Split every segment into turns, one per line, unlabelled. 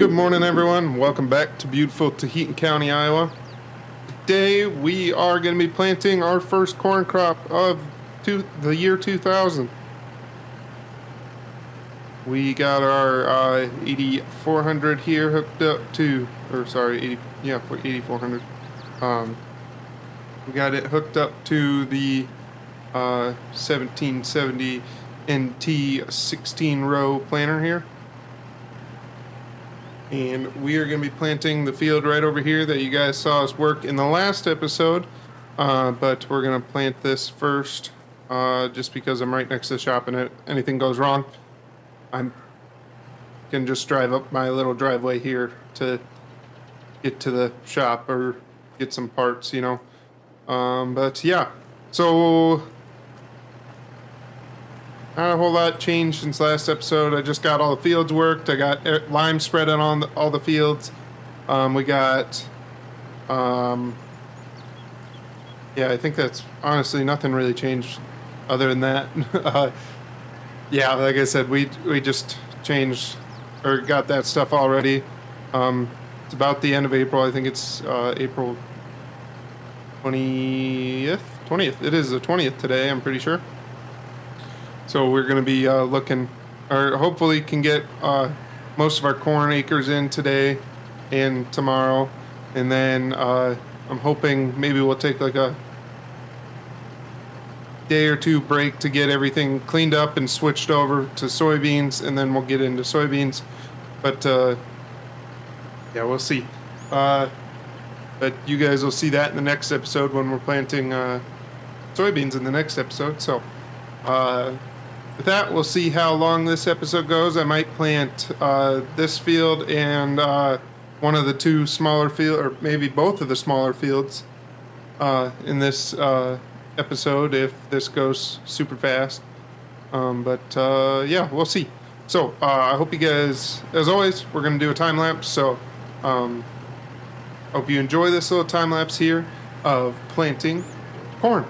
Good morning, everyone. Welcome back to beautiful Tahiti County, Iowa. Today we are going to be planting our first corn crop of the year 2000. We got our 8400 here hooked up to, 8400. We got it hooked up to the 1770 NT 16 row planter here. And we are going to be planting the field right over here that you guys saw us work in the last episode. But we're going to plant this first, just because I'm right next to the shop, and if anything goes wrong, I can just drive up my little driveway here to get to the shop or get some parts, But yeah, so not a whole lot changed since last episode. I just got all the fields worked. I got lime spread on all the fields. We got, I think that's honestly nothing really changed other than that. Like I said, we just changed or got that stuff already. It's about the end of April. I think it's April 20th. It is the 20th today, I'm pretty sure. So we're going to be looking, or hopefully can get most of our corn acres in today and tomorrow. And then I'm hoping maybe we'll take like a day or two break to get everything cleaned up and switched over to soybeans, and then we'll get into soybeans. But we'll see. But you guys will see that in the next episode when we're planting soybeans in the next episode. So with that, we'll see how long this episode goes. I might plant this field and one of the two smaller fields, or maybe both of the smaller fields in this episode if this goes super fast. We'll see. So I hope you guys, as always, we're going to do a time lapse. So hope you enjoy this little time lapse here of planting corn.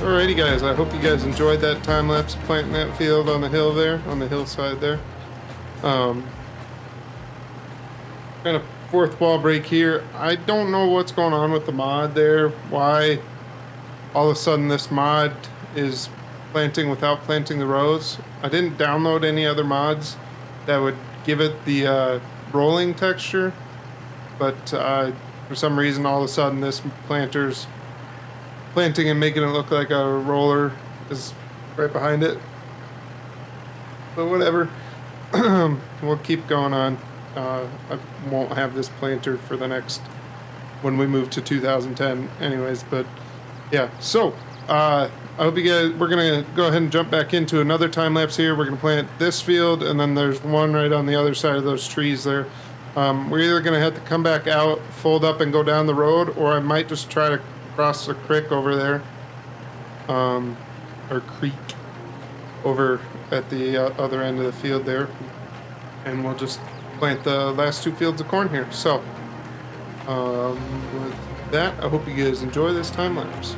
Alrighty guys, I hope you guys enjoyed that time lapse planting that field on the hill there, on the hillside there. Kind of fourth wall break here. I don't know what's going on with the mod there, why all of a sudden this mod is planting without planting the rows. I didn't download any other mods that would give it the rolling texture, but for some reason all of a sudden this planter's planting and making it look like a roller is right behind it. But whatever, we'll keep going on. I won't have this planter for the next, when we move to 2010 anyways, but yeah. So I hope you guys, we're gonna go ahead and jump back into another time lapse here. We're gonna plant this field, and then there's one right on the other side of those trees there. We're either gonna have to come back out, fold up and go down the road, or I might just try to cross the creek over there, or creek over at the other end of the field there, and we'll just plant the last 2 fields of corn here. So with that, I hope you guys enjoy this time lapse.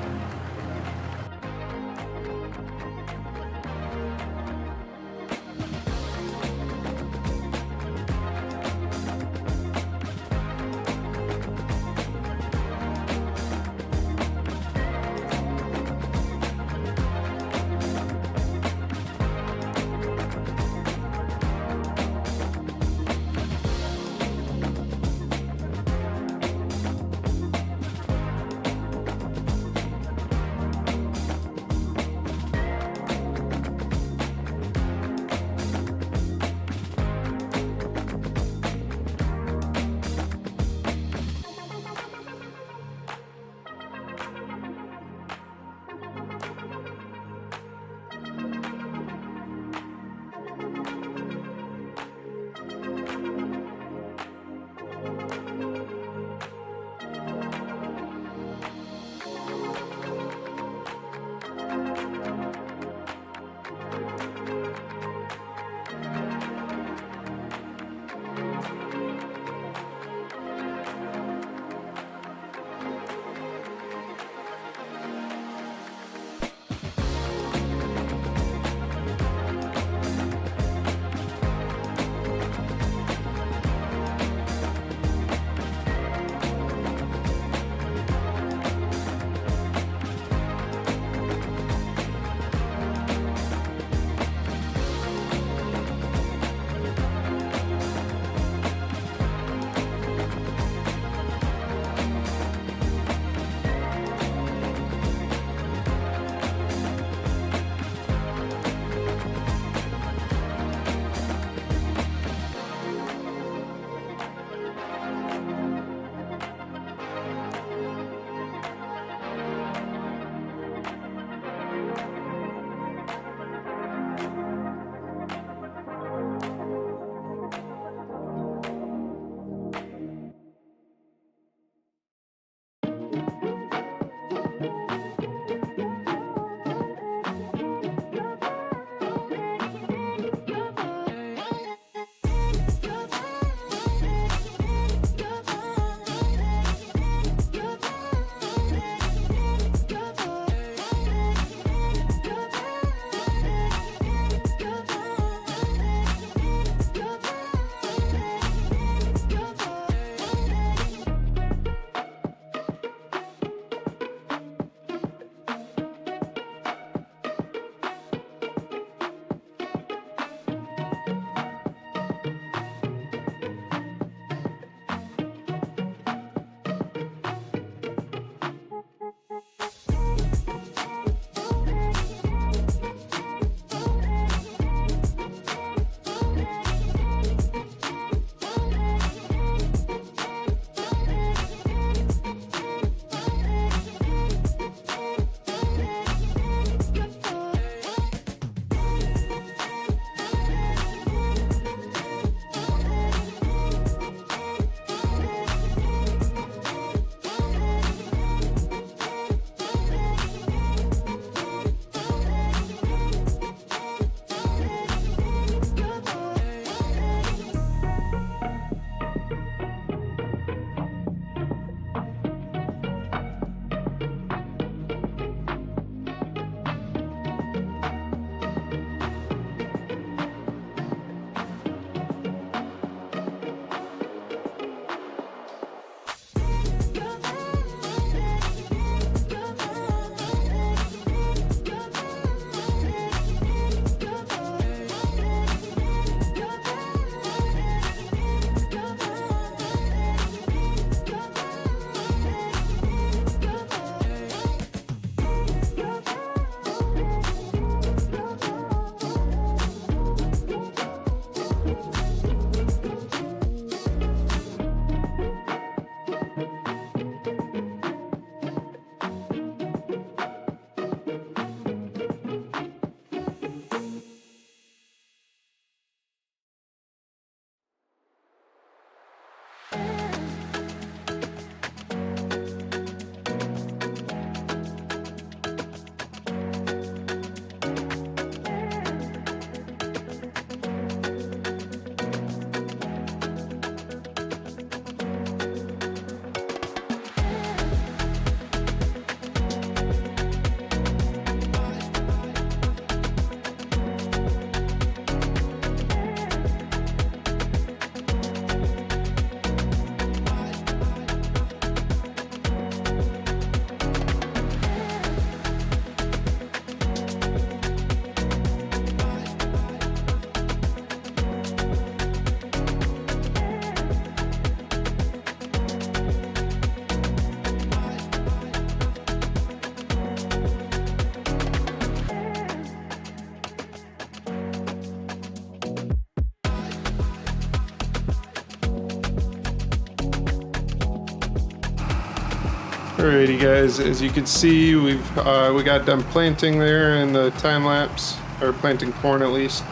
Alrighty guys, as you can see, we got done planting there in the time lapse, or planting corn at least.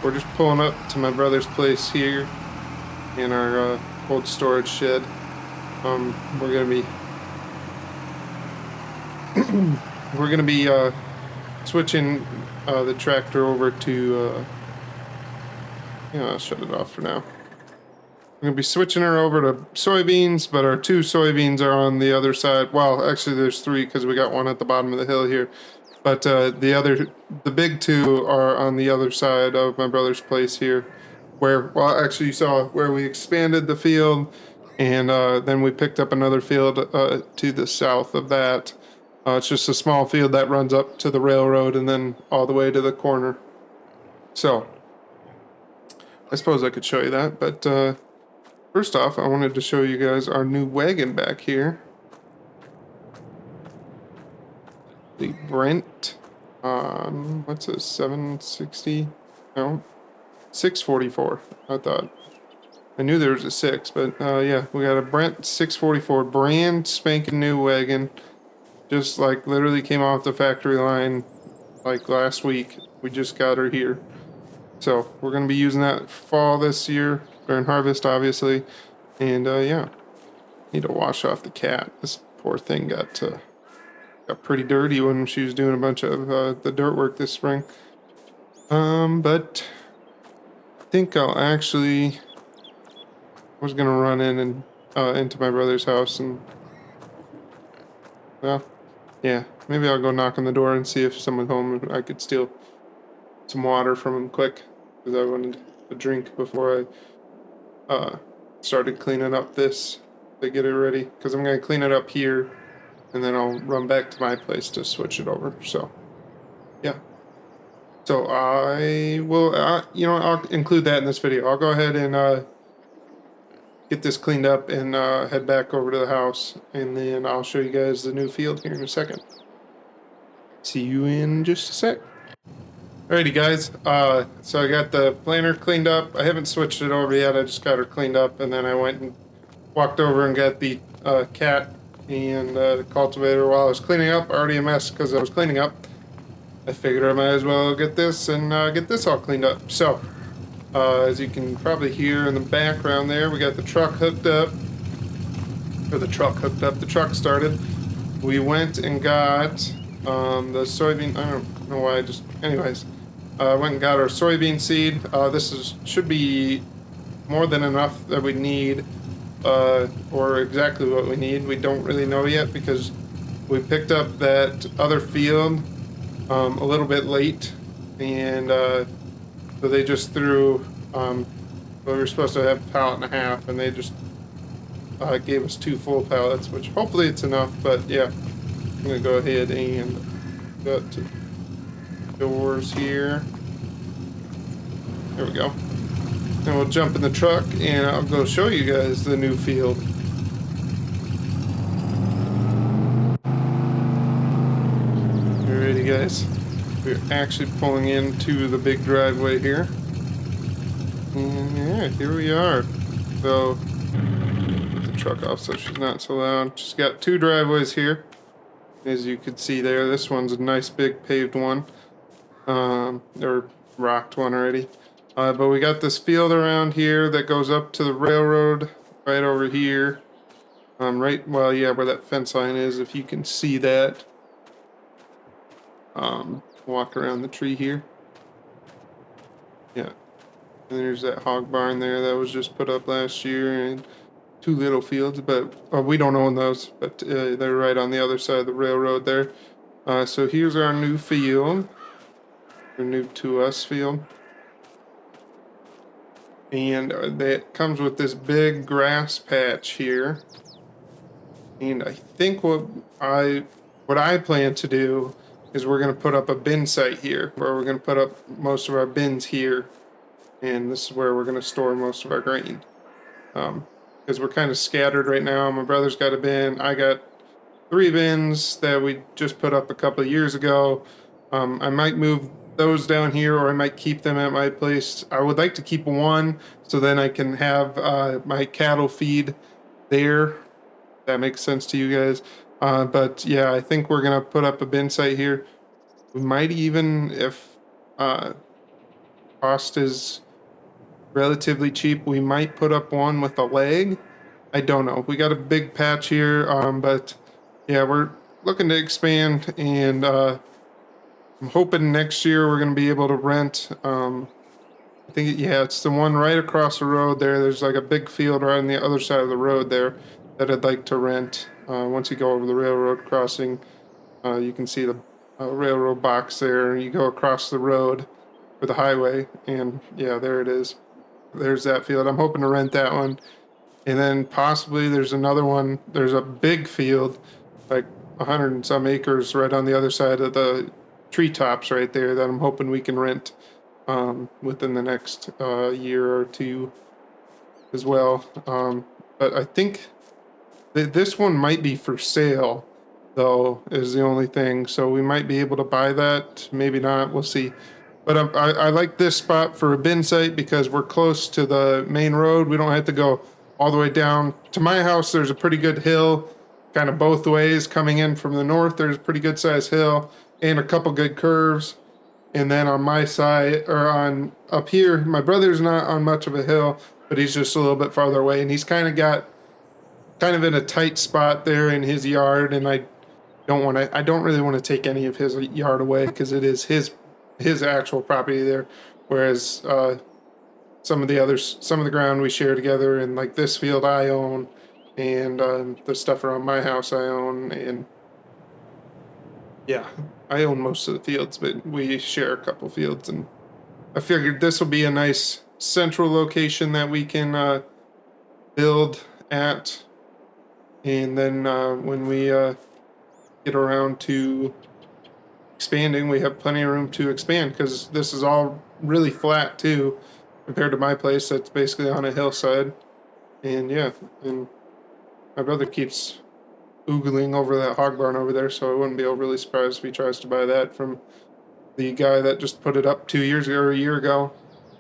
We're just pulling up to my brother's place here in our old storage shed. We're gonna be switching the tractor over to I'll shut it off for now. We're gonna be switching her over to soybeans, but our 2 soybeans are on the other side. Well, actually there's 3 because we got one at the bottom of the hill here. But the big 2 are on the other side of my brother's place here. Well, actually you saw where we expanded the field, and then we picked up another field to the south of that. It's just a small field that runs up to the railroad and then all the way to the corner. So, I suppose I could show you that, but first off, I wanted to show you guys our new wagon back here. The Brent, what's this, 760? No, 644, I thought. I knew there was a 6, but yeah, we got a Brent 644, brand spanking new wagon. Just like literally came off the factory line like last week. We just got her here. So we're going to be using that fall this year, during harvest obviously. And yeah, need to wash off the cat. This poor thing got pretty dirty when she was doing a bunch of the dirt work this spring. But I think I was going to run in and into my brother's house and, well, yeah, maybe I'll go knock on the door and see if someone's home and I could steal some water from him quick, because I wanted a drink before I started cleaning up this to get it ready, because I'm going to clean it up here and then I'll run back to my place to switch it over. So yeah, so I will I'll include that in this video. I'll go ahead and get this cleaned up and head back over to the house, and then I'll show you guys the new field here in a second. See you in just a sec. Alrighty guys, so I got the planter cleaned up. I haven't switched it over yet, I just got her cleaned up, and then I went and walked over and got the cat and the cultivator while I was cleaning up. Already a mess because I was cleaning up. I figured I might as well get this and get this all cleaned up. So, as you can probably hear in the background there, we got the truck hooked up. The truck started. We went and got the soybean, I don't know why, anyways. Went and got our soybean seed. Should be more than enough that we need, or exactly what we need. We don't really know yet because we picked up that other field a little bit late, and so they just threw, we were supposed to have a pallet and a half, and they just gave us 2 full pallets, which hopefully it's enough, but yeah. I'm going to go ahead and go to doors here. There we go. And we'll jump in the truck and I'll go show you guys the new field. Alrighty guys, we're actually pulling into the big driveway here. And yeah, here we are. So, put the truck off so she's not so loud. She's got 2 driveways here. As you can see there, this one's a nice big paved one, or rocked one already. But we got this field around here that goes up to the railroad right over here. Right, well, yeah, where that fence line is, if you can see that. Walk around the tree here. Yeah. And there's that hog barn there that was just put up last year, and 2 little fields, but we don't own those, but they're right on the other side of the railroad there. So here's our new field, our new to us field, and that comes with this big grass patch here. And I think what I plan to do is we're going to put up a bin site here, where we're going to put up most of our bins here, and this is where we're going to store most of our grain. Because we're kind of scattered right now. My brother's got a bin. I got 3 bins that we just put up a couple of years ago. I might move those down here, or I might keep them at my place. I would like to keep 1, so then I can have my cattle feed there. That makes sense to you guys. But yeah, I think we're gonna put up a bin site here. We might even, if cost is relatively cheap, we might put up one with a leg. I don't know. We got a big patch here, but yeah, we're looking to expand, and I'm hoping next year we're going to be able to rent. I think, yeah, it's the one right across the road there. There's like a big field right on the other side of the road there that I'd like to rent. Once you go over the railroad crossing, you can see the railroad box there. You go across the road for the highway, and yeah, there it is. There's that field. I'm hoping to rent that one. And then possibly there's another one. There's a big field, like 100 and some acres right on the other side of the treetops right there that I'm hoping we can rent within the next year or two as well. But I think this one might be for sale, though, is the only thing. So we might be able to buy that. Maybe not. We'll see. But I like this spot for a bin site because we're close to the main road. We don't have to go all the way down to my house. There's a pretty good hill kind of both ways coming in from the north. There's a pretty good sized hill and a couple good curves. And then on my side, or on up here, my brother's not on much of a hill, but he's just a little bit farther away. And he's kind of in a tight spot there in his yard. And I don't really want to take any of his yard away because it is his actual property there. Whereas some of the ground we share together, and like this field I own, and the stuff around my house I own, and yeah, I own most of the fields, but we share a couple fields, and I figured this will be a nice central location that we can build at, and then when we get around to expanding, we have plenty of room to expand because this is all really flat too, compared to my place that's basically on a hillside. And yeah, and my brother keeps oogling over that hog barn over there, so I wouldn't be overly surprised if he tries to buy that from the guy that just put it up 2 years ago or a year ago.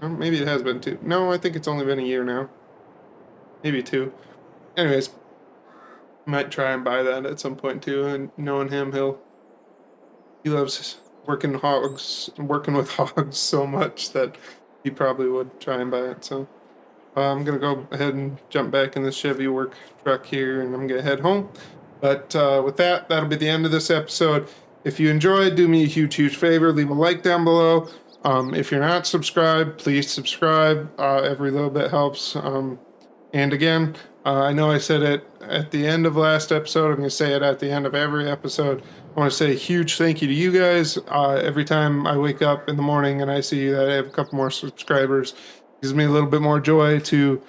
Maybe it has been 2. No, I think it's only been a year now. Maybe 2. Anyways, might try and buy that at some point too, and knowing him, he loves working with hogs so much that he probably would try and buy it. So I'm going to go ahead and jump back in the Chevy work truck here, and I'm going to head home. But with that, that'll be the end of this episode. If you enjoyed, do me a huge favor. Leave a like down below. If you're not subscribed, please subscribe. Every little bit helps. And again, I know I said it at the end of last episode. I'm going to say it at the end of every episode. I want to say a huge thank you to you guys. Every time I wake up in the morning and I see that I have a couple more subscribers, it gives me a little bit more joy to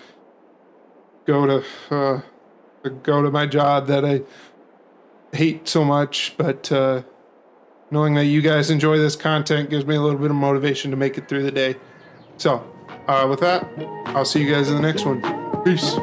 go to my job that I hate so much. But knowing that you guys enjoy this content gives me a little bit of motivation to make it through the day. So with that, I'll see you guys in the next one. Peace.